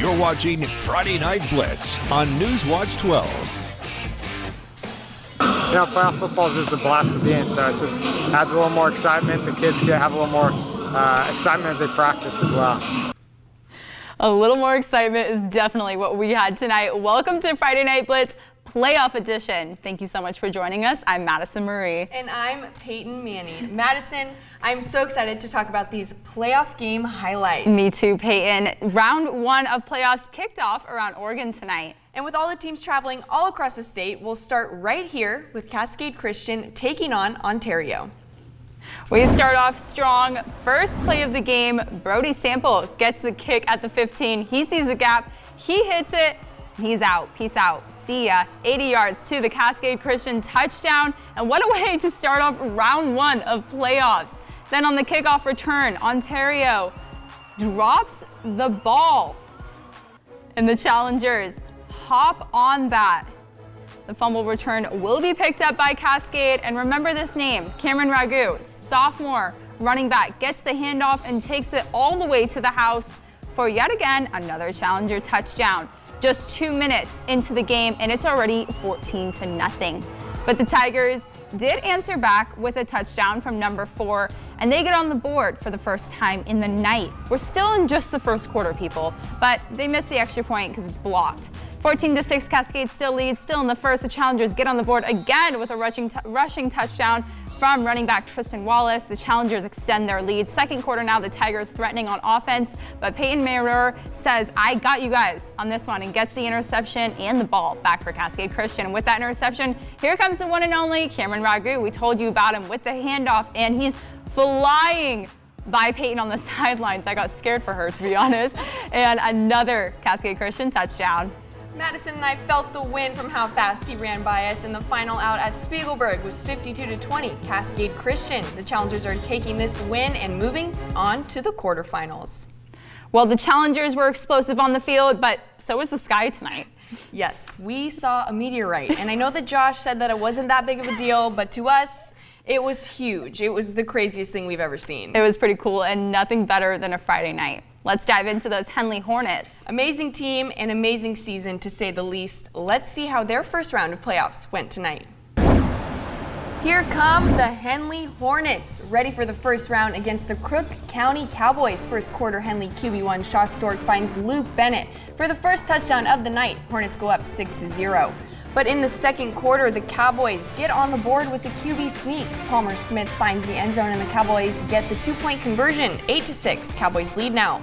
You're watching Friday Night Blitz on Newswatch 12. You know, playoff football is just a blast to be in, so it just adds a little more excitement. The kids get have a little more excitement as they practice as well. A little more excitement is definitely what we had tonight. Welcome to Friday Night Blitz Playoff Edition. Thank you so much for joining us. I'm Madison Marie. And I'm Peyton Manning. Madison, I'm so excited to talk about these playoff game highlights. Me too, Peyton. Round one of playoffs kicked off around Oregon tonight. And with all the teams traveling all across the state, we'll start right here with Cascade Christian taking on Ontario. We start off strong. First play of the game, Brody Sample gets the kick at the 15. He sees the gap, he hits it, he's out. Peace out. See ya. 80 yards to the Cascade Christian touchdown. And what a way to start off round one of playoffs. Then on the kickoff return, Ontario drops the ball. And the challengers hop on that. The fumble return will be picked up by Cascade. And remember this name, Cameron Ragu, sophomore running back, gets the handoff and takes it all the way to the house for yet again another challenger touchdown. Just 2 minutes into the game and it's already 14-0. But the Tigers did answer back with a touchdown from number 4 and they get on the board for the first time in the night. We're still in just the first quarter, people, but they missed the extra point because it's blocked. 14-6, Cascade still leads. Still in the first, the Challengers get on the board again with a rushing touchdown from running back Tristan Wallace. The Challengers extend their lead. Second quarter now, the Tigers threatening on offense, but Peyton Mayer says, I got you guys on this one, and gets the interception and the ball back for Cascade Christian. With that interception, here comes the one and only Cameron Ragu. We told you about him with the handoff, and he's flying by Peyton on the sidelines. I got scared for her, to be honest. And another Cascade Christian touchdown. Madison and I felt the win from how fast he ran by us, and the final out at Spiegelberg was 52-20. Cascade Christian. The Challengers are taking this win and moving on to the quarterfinals. Well, the Challengers were explosive on the field, but so was the sky tonight. Yes, we saw a meteorite, and I know that Josh said that it wasn't that big of a deal, but to us, it was huge. It was the craziest thing we've ever seen. It was pretty cool and nothing better than a Friday night. Let's dive into those Henley Hornets. Amazing team and amazing season, to say the least. Let's see how their first round of playoffs went tonight. Here come the Henley Hornets, ready for the first round against the Crook County Cowboys. First quarter, Henley QB1 Shaw Stork finds Luke Bennett for the first touchdown of the night. Hornets go up 6-0. But in the second quarter, the Cowboys get on the board with the QB sneak. Palmer Smith finds the end zone and the Cowboys get the 2-point conversion. 8-6, Cowboys lead now.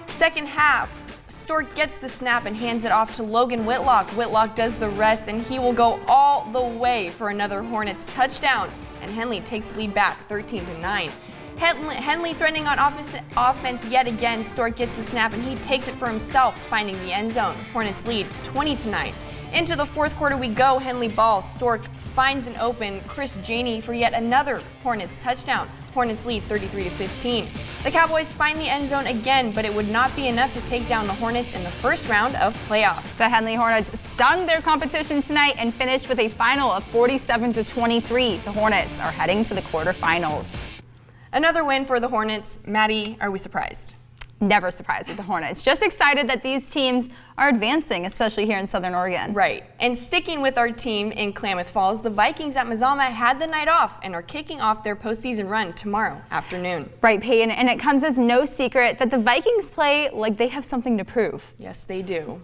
Second half, Stork gets the snap and hands it off to Logan Whitlock. Whitlock does the rest and he will go all the way for another Hornets touchdown. And Henley takes the lead back 13-9. Henley threatening on offense yet again. Stork gets the snap and he takes it for himself, finding the end zone. Hornets lead 20-9. Into the fourth quarter we go. Henley ball. Stork finds an open Chris Janey for yet another Hornets touchdown. Hornets lead 33-15. The Cowboys find the end zone again, but it would not be enough to take down the Hornets in the first round of playoffs. The Henley Hornets stung their competition tonight and finished with a final of 47-23. The Hornets are heading to the quarterfinals. Another win for the Hornets. Maddie, are we surprised? Never surprised with the Hornets. Just excited that these teams are advancing, especially here in Southern Oregon. Right. And sticking with our team in Klamath Falls, the Vikings at Mazama had the night off and are kicking off their postseason run tomorrow afternoon. Right, Peyton, and it comes as no secret that the Vikings play like they have something to prove. Yes, they do.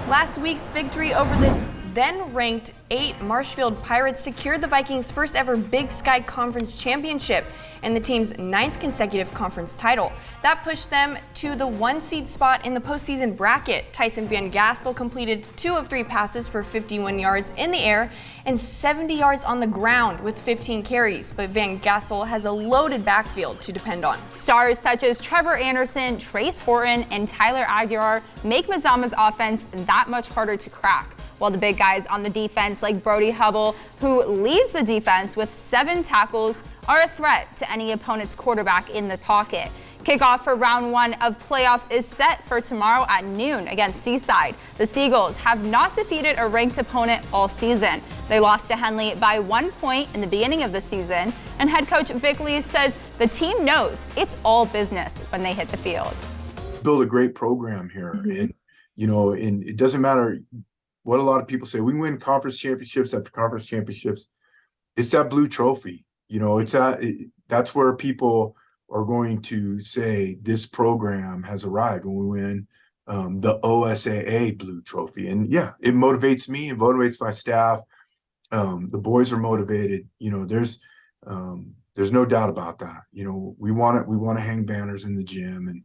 Last week's victory over the then-ranked 8 Marshfield Pirates secured the Vikings' first ever Big Sky Conference championship and the team's 9th consecutive conference title. That pushed them to the 1-seed spot in the postseason bracket. Tyson Van Gastel completed 2 of 3 passes for 51 yards in the air and 70 yards on the ground with 15 carries, but Van Gastel has a loaded backfield to depend on. Stars such as Trevor Anderson, Trace Horton, and Tyler Aguilar make Mazama's offense that much harder to crack. While the big guys on the defense, like Brody Hubble, who leads the defense with 7 tackles, are a threat to any opponent's quarterback in the pocket. Kickoff for round 1 of playoffs is set for tomorrow at noon against Seaside. The Seagulls have not defeated a ranked opponent all season. They lost to Henley by 1 point in the beginning of the season, and head coach Vic Lee says the team knows it's all business when they hit the field. Build a great program here, and and it doesn't matter what a lot of people say. We win conference championships after conference championships. It's that blue trophy. That's where people are going to say this program has arrived when we win the OSAA blue trophy. And yeah, it motivates me and motivates my staff. The boys are motivated. There's no doubt about that. We want to hang banners in the gym and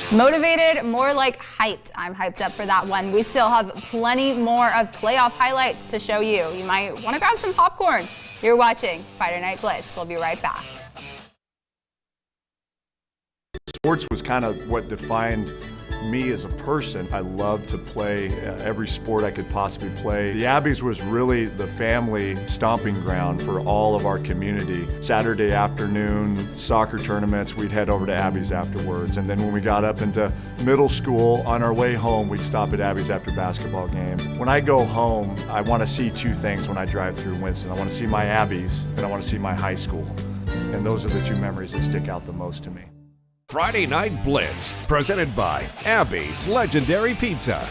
motivated, more like hyped. I'm hyped up for that one. We still have plenty more of playoff highlights to show you. You might want to grab some popcorn. You're watching Friday Night Blitz. We'll be right back. Sports was kind of what defined me as a person. I loved to play every sport I could possibly play. The Abbeys was really the family stomping ground for all of our community. Saturday afternoon soccer tournaments, we'd head over to Abbeys afterwards. And then when we got up into middle school, on our way home, we'd stop at Abbeys after basketball games. When I go home, I want to see two things when I drive through Winston. I want to see my Abbeys and I want to see my high school. And those are the two memories that stick out the most to me. Friday Night Blitz, presented by Abby's Legendary Pizza.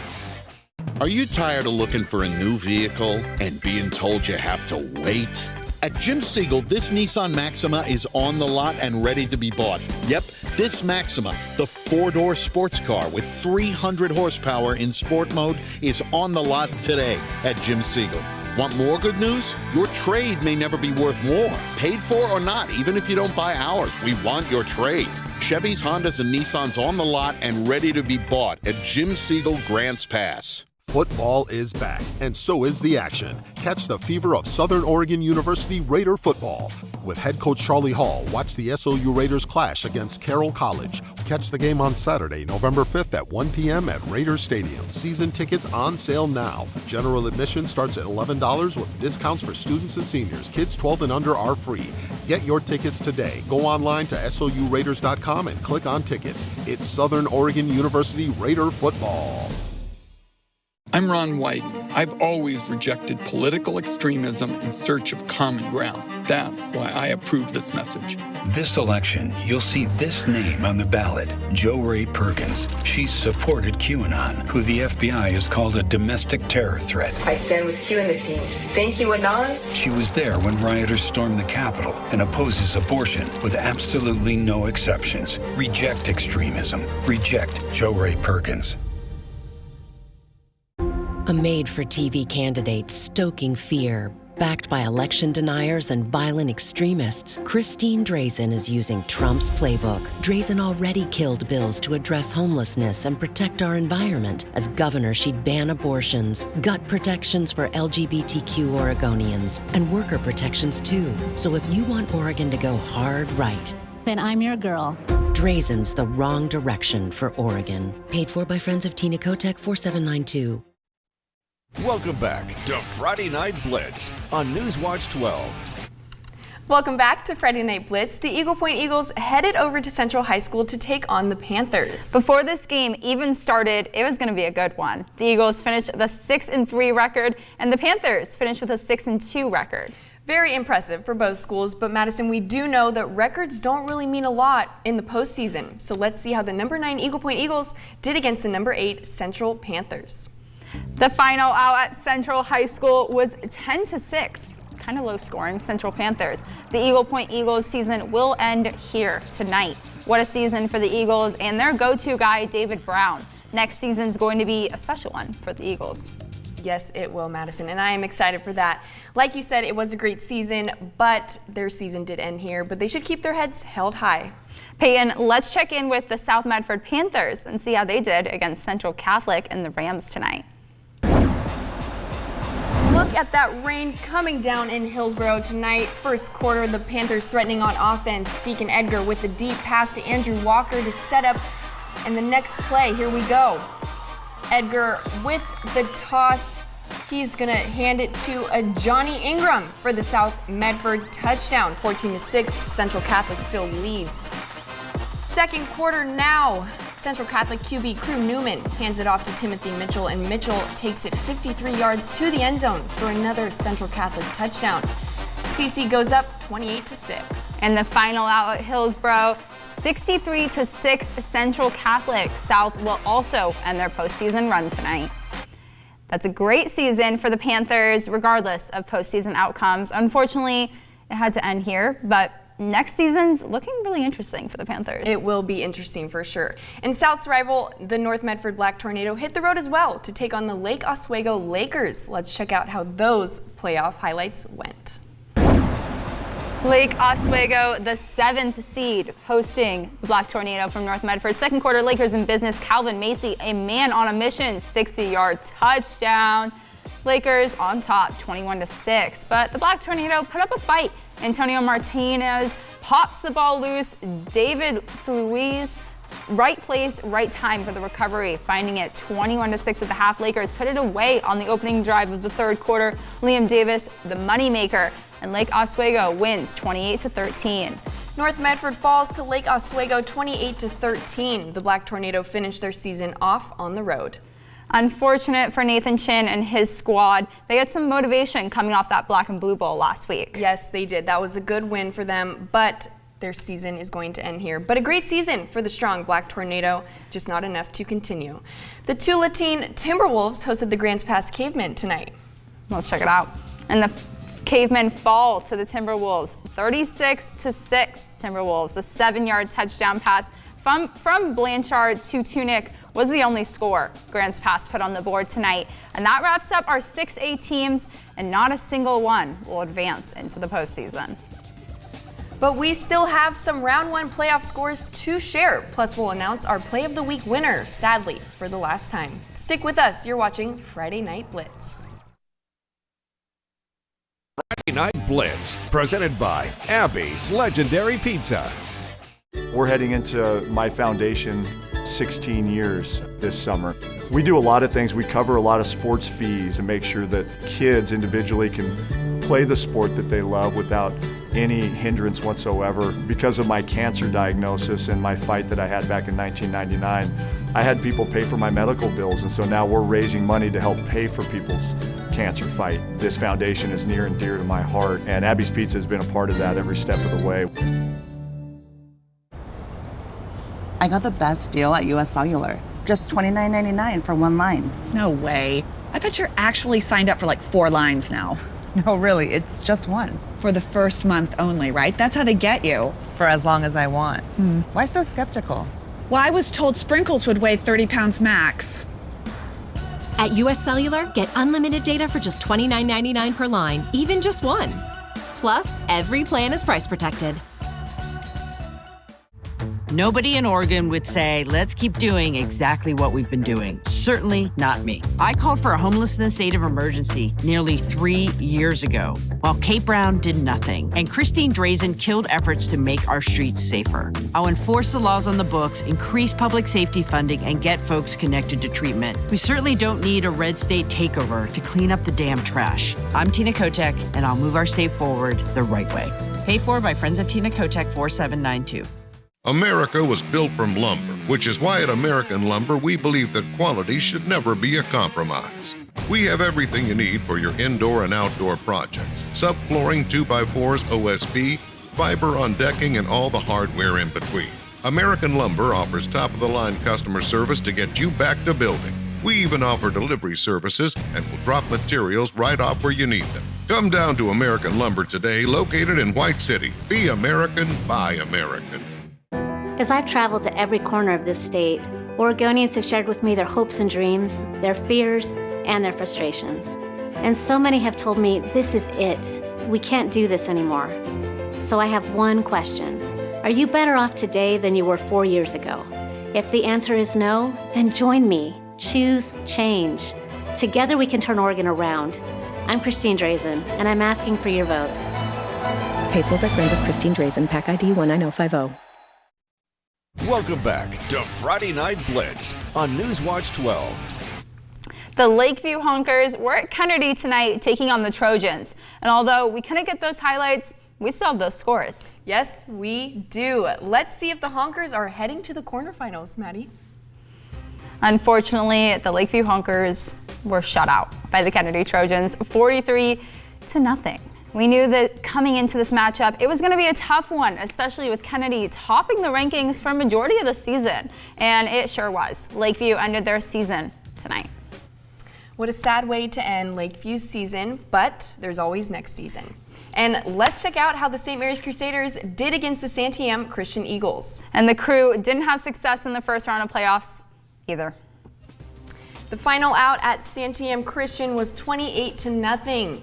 Are you tired of looking for a new vehicle and being told you have to wait? At Jim Siegel, this Nissan Maxima is on the lot and ready to be bought. Yep, this Maxima, the four-door sports car with 300 horsepower in sport mode, is on the lot today at Jim Siegel. Want more good news? Your trade may never be worth more. Paid for or not, even if you don't buy ours, we want your trade. Chevys, Hondas, and Nissans on the lot and ready to be bought at Jim Siegel Grants Pass. Football is back, and so is the action. Catch the fever of Southern Oregon University Raider football. With head coach Charlie Hall, watch the SOU Raiders clash against Carroll College. Catch the game on Saturday, November 5th at 1 p.m. at Raiders Stadium. Season tickets on sale now. General admission starts at $11 with discounts for students and seniors. Kids 12 and under are free. Get your tickets today. Go online to SOURaiders.com and click on tickets. It's Southern Oregon University Raider football. I'm Ron White. I've always rejected political extremism in search of common ground. That's why I approve this message. This election, you'll see this name on the ballot, Jo Rae Perkins. She's supported QAnon, who the FBI has called a domestic terror threat. I stand with Q and the team. Thank you, Anaz. She was there when rioters stormed the Capitol and opposes abortion with absolutely no exceptions. Reject extremism. Reject Jo Rae Perkins. A made-for-TV candidate stoking fear. Backed by election deniers and violent extremists, Christine Drazan is using Trump's playbook. Drazan already killed bills to address homelessness and protect our environment. As governor, she'd ban abortions, gut protections for LGBTQ Oregonians, and worker protections too. So if you want Oregon to go hard right, then I'm your girl. Drazan's the wrong direction for Oregon. Paid for by Friends of Tina Kotek, 4792. Welcome back to Friday Night Blitz on Newswatch 12. Welcome back to Friday Night Blitz. The Eagle Point Eagles headed over to Central High School to take on the Panthers. Before this game even started, it was going to be a good one. The Eagles finished with a 6-3 record, and the Panthers finished with a 6-2 record. Very impressive for both schools, but Madison, we do know that records don't really mean a lot in the postseason. So let's see how the number 9 Eagle Point Eagles did against the number 8 Central Panthers. The final out at Central High School was 10-6. Kind of low scoring, Central Panthers. The Eagle Point Eagles season will end here tonight. What a season for the Eagles and their go-to guy, David Brown. Next season's going to be a special one for the Eagles. Yes, it will, Madison, and I am excited for that. Like you said, it was a great season, but their season did end here, but they should keep their heads held high. Peyton, let's check in with the South Medford Panthers and see how they did against Central Catholic and the Rams tonight. Look at that rain coming down in Hillsborough tonight. First quarter, the Panthers threatening on offense. Deacon Edgar with the deep pass to Andrew Walker to set up. And the next play, here we go. Edgar with the toss. He's going to hand it to a Johnny Ingram for the South Medford touchdown. 14-6, Central Catholic still leads. Second quarter now. Central Catholic QB Crew Newman hands it off to Timothy Mitchell, and Mitchell takes it 53 yards to the end zone for another Central Catholic touchdown. CC goes up 28-6. And the final out at Hillsborough, 63-6 Central Catholic. South will also end their postseason run tonight. That's a great season for the Panthers, regardless of postseason outcomes. Unfortunately, it had to end here, but next season's looking really interesting for the Panthers. It will be interesting for sure. And South's rival, the North Medford Black Tornado, hit the road as well to take on the Lake Oswego Lakers. Let's check out how those playoff highlights went. Lake Oswego, the 7th seed, hosting the Black Tornado from North Medford. Second quarter, Lakers in business. Calvin Macy, a man on a mission, 60-yard touchdown. Lakers on top, 21-6. But the Black Tornado put up a fight. Antonio Martinez pops the ball loose. David Fluiz, right place, right time for the recovery, finding it 21-6 at the half. Lakers put it away on the opening drive of the third quarter. Liam Davis, the moneymaker, and Lake Oswego wins 28-13. North Medford falls to Lake Oswego 28-13. The Black Tornado finished their season off on the road. Unfortunate for Nathan Chin and his squad. They had some motivation coming off that Black and Blue Bowl last week. Yes, they did. That was a good win for them, but their season is going to end here. But a great season for the strong Black Tornado, just not enough to continue. The Tualatin Timberwolves hosted the Grants Pass Cavemen tonight. Let's check it out. And the Cavemen fall to the Timberwolves, 36-6 Timberwolves. A 7-yard touchdown pass from Blanchard to Tunick was the only score Grants Pass put on the board tonight. And that wraps up our 6A teams, and not a single one will advance into the postseason. But we still have some round 1 playoff scores to share. Plus, we'll announce our Play of the Week winner, sadly, for the last time. Stick with us. You're watching Friday Night Blitz. Friday Night Blitz, presented by Abby's Legendary Pizza. We're heading into my foundation 16 years this summer. We do a lot of things. We cover a lot of sports fees and make sure that kids individually can play the sport that they love without any hindrance whatsoever. Because of my cancer diagnosis and my fight that I had back in 1999, I had people pay for my medical bills, and so now we're raising money to help pay for people's cancer fight. This foundation is near and dear to my heart, and Abby's Pizza has been a part of that every step of the way. I got the best deal at US Cellular. Just $29.99 for one line. No way. I bet you're actually signed up for like 4 lines now. No, really, it's just one. For the first month only, right? That's how they get you. For as long as I want. Why so skeptical? Well, I was told sprinkles would weigh 30 pounds max. At US Cellular, get unlimited data for just $29.99 per line, even just one. Plus, every plan is price protected. Nobody in Oregon would say, let's keep doing exactly what we've been doing. Certainly not me. I called for a homelessness state of emergency nearly 3 years ago, while Kate Brown did nothing, and Christine Drazen killed efforts to make our streets safer. I'll enforce the laws on the books, increase public safety funding, and get folks connected to treatment. We certainly don't need a red state takeover to clean up the damn trash. I'm Tina Kotek, and I'll move our state forward the right way. Paid for by Friends of Tina Kotek 4792. America was built from lumber, which is why at American Lumber we believe that quality should never be a compromise. We have everything you need for your indoor and outdoor projects. Subflooring, 2x4s, OSB, fiber on decking, and all the hardware in between. American Lumber offers top-of-the-line customer service to get you back to building. We even offer delivery services and will drop materials right off where you need them. Come down to American Lumber today, located in White City. Be American, buy American. As I've traveled to every corner of this state, Oregonians have shared with me their hopes and dreams, their fears, and their frustrations. And so many have told me, this is it. We can't do this anymore. So I have one question. Are you better off today than you were 4 years ago? If the answer is no, then join me. Choose change. Together we can turn Oregon around. I'm Christine Drazen, and I'm asking for your vote. Paid for by Friends of Christine Drazen, PAC ID 19050. Welcome back to Friday Night Blitz on Newswatch 12. The Lakeview Honkers were at Kennedy tonight taking on the Trojans. And although we couldn't get those highlights, we still have those scores. Yes, we do. Let's see if the Honkers are heading to the quarterfinals, Maddie. Unfortunately, the Lakeview Honkers were shut out by the Kennedy Trojans, 43-0. We knew that coming into this matchup, it was going to be a tough one, especially with Kennedy topping the rankings for a majority of the season. And it sure was. Lakeview ended their season tonight. What a sad way to end Lakeview's season, but there's always next season. And let's check out how the St. Mary's Crusaders did against the Santiam Christian Eagles. And the Crew didn't have success in the first round of playoffs either. The final out at Santiam Christian was 28-0.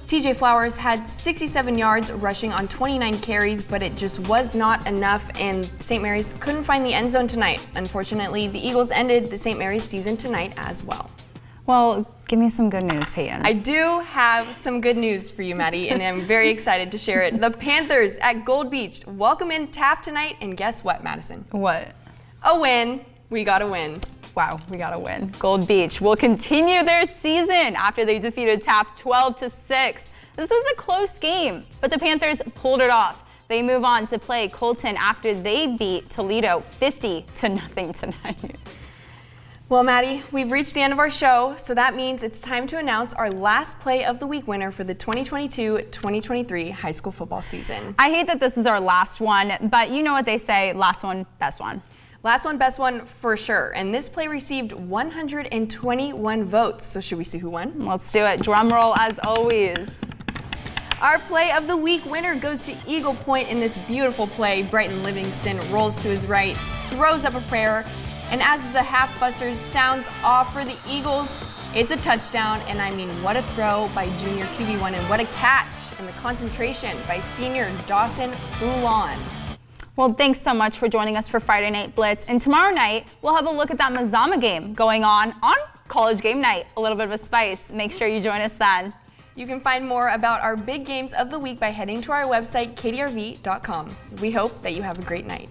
TJ Flowers had 67 yards rushing on 29 carries, but it just was not enough, and St. Mary's couldn't find the end zone tonight. Unfortunately, the Eagles ended the St. Mary's season tonight as well. Well, give me some good news, Peyton. I do have some good news for you, Maddie, and I'm very excited to share it. The Panthers at Gold Beach welcome in Taft tonight, and guess what, Madison? What? A win. We got a win. Wow, we got a win. Gold Beach will continue their season after they defeated Taft 12-6. This was a close game, but the Panthers pulled it off. They move on to play Colton after they beat Toledo 50-0 tonight. Well, Maddie, we've reached the end of our show, so that means it's time to announce our last play of the week winner for the 2022-2023 high school football season. I hate that this is our last one, but you know what they say, last one, best one. Last one, best one for sure. And this play received 121 votes. So should we see who won? Let's do it. Drum roll as always. Our play of the week winner goes to Eagle Point in this beautiful play. Brighton Livingston rolls to his right, throws up a prayer, and as the half busters sounds off for the Eagles, it's a touchdown. And I mean, what a throw by junior QB1, and what a catch and the concentration by senior Dawson Foulon. Well, thanks so much for joining us for Friday Night Blitz. And tomorrow night, we'll have a look at that Mazama game going on College Game Night. A little bit of a spice. Make sure you join us then. You can find more about our big games of the week by heading to our website, kdrv.com. We hope that you have a great night.